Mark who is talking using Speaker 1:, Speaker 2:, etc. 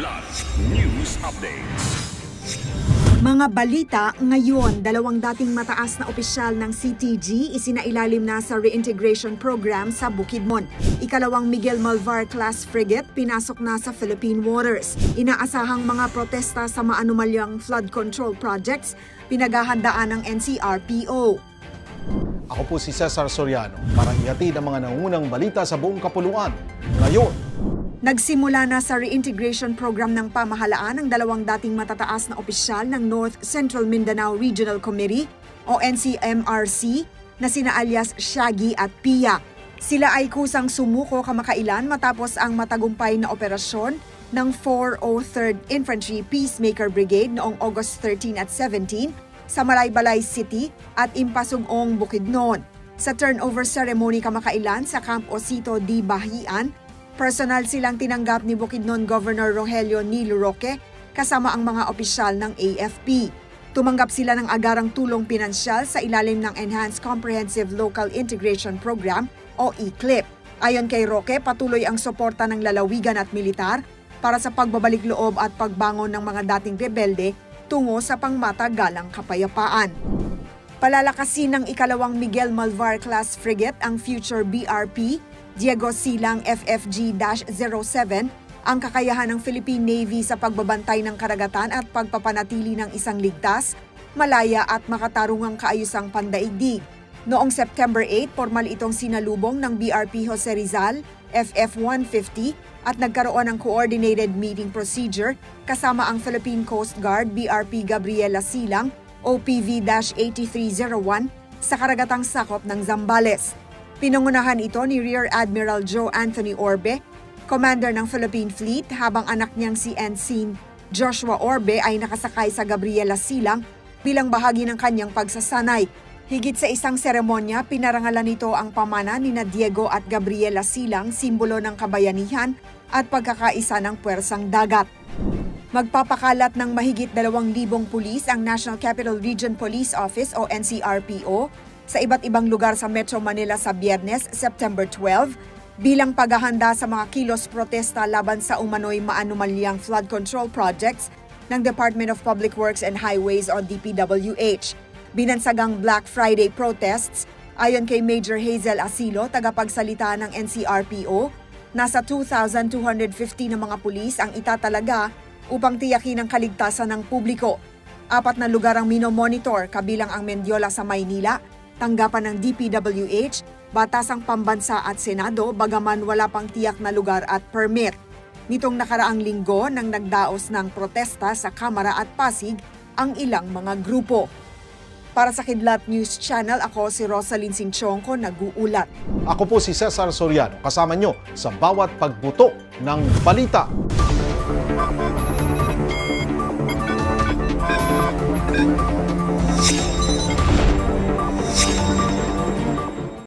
Speaker 1: Kidlat News Updates.
Speaker 2: Mga balita ngayon, dalawang dating mataas na opisyal ng CTG isinailalim na sa reintegration program sa Bukidnon. Ikalawang Miguel Malvar-class frigate pinasok na sa Philippine waters. Inaasahang mga protesta sa maanumalyang flood control projects pinaghahandaan ng NCRPO.
Speaker 3: Ako po si Cesar Soriano para ihatid ang mga nangungunang balita sa buong kapuluan. Ngayon,
Speaker 2: nagsimula na sa reintegration program ng pamahalaan ang dalawang dating matataas na opisyal ng North Central Mindanao Regional Committee o NCMRC na sina alias Shaggy at Pia. Sila ay kusang sumuko kamakailan matapos ang matagumpay na operasyon ng 403rd Infantry Peacemaker Brigade noong August 13 at 17 sa Malaybalay City at Impasugong, Bukidnon. Sa turnover ceremony kamakailan sa Camp Osito di Bahian, personal silang tinanggap ni Bukidnon Governor Rogelio Nilo Roque kasama ang mga opisyal ng AFP. Tumanggap sila ng agarang tulong pinansyal sa ilalim ng Enhanced Comprehensive Local Integration Program o ECLIP. Ayon kay Roque, patuloy ang suporta ng lalawigan at militar para sa pagbabalik loob at pagbangon ng mga dating rebelde tungo sa pangmatagalang kapayapaan. Palalakasin ng ikalawang Miguel Malvar-class frigate ang future BRP Diego Silang FFG-07 ang kakayahan ng Philippine Navy sa pagbabantay ng karagatan at pagpapanatili ng isang ligtas, malaya at makatarungang kaayusang pandaigdig. Noong September 8, formal itong sinalubong ng BRP Jose Rizal FF-150 at nagkaroon ng coordinated meeting procedure kasama ang Philippine Coast Guard BRP Gabriela Silang OPV-8301 sa karagatang sakop ng Zambales. Pinangunahan ito ni Rear Admiral Joe Anthony Orbe, commander ng Philippine Fleet, habang anak niyang si Ensign Joshua Orbe ay nakasakay sa Gabriela Silang bilang bahagi ng kanyang pagsasanay. Higit sa isang seremonya, pinarangalan nito ang pamana ni Diego at Gabriela Silang, simbolo ng kabayanihan at pagkakaisa ng puwersang dagat. Magpapakalat ng mahigit 2,000 pulis ang National Capital Region Police Office o NCRPO sa iba't ibang lugar sa Metro Manila sa Biyernes, September 12, bilang paghahanda sa mga kilos protesta laban sa umano'y maanumalyang flood control projects ng Department of Public Works and Highways o DPWH. Binansagang Black Friday protests, ayon kay Major Hazel Asilo, tagapagsalita ng NCRPO, nasa 2,250 na mga pulis ang itatalaga upang tiyakin ang kaligtasan ng publiko. 4 na lugar ang minomonitor, kabilang ang Mendiola sa Maynila, tanggapan ng DPWH, Batasang Pambansa at Senado, bagaman wala pang tiyak na lugar at permit. Nitong nakaraang linggo nang nagdaos ng protesta sa Kamara at Pasig ang ilang mga grupo. Para sa Kidlat News Channel, ako si Rosalyn Sinchonko, nag-uulat.
Speaker 3: ako po si Cesar Soriano, kasama nyo sa bawat pagbuto ng balita.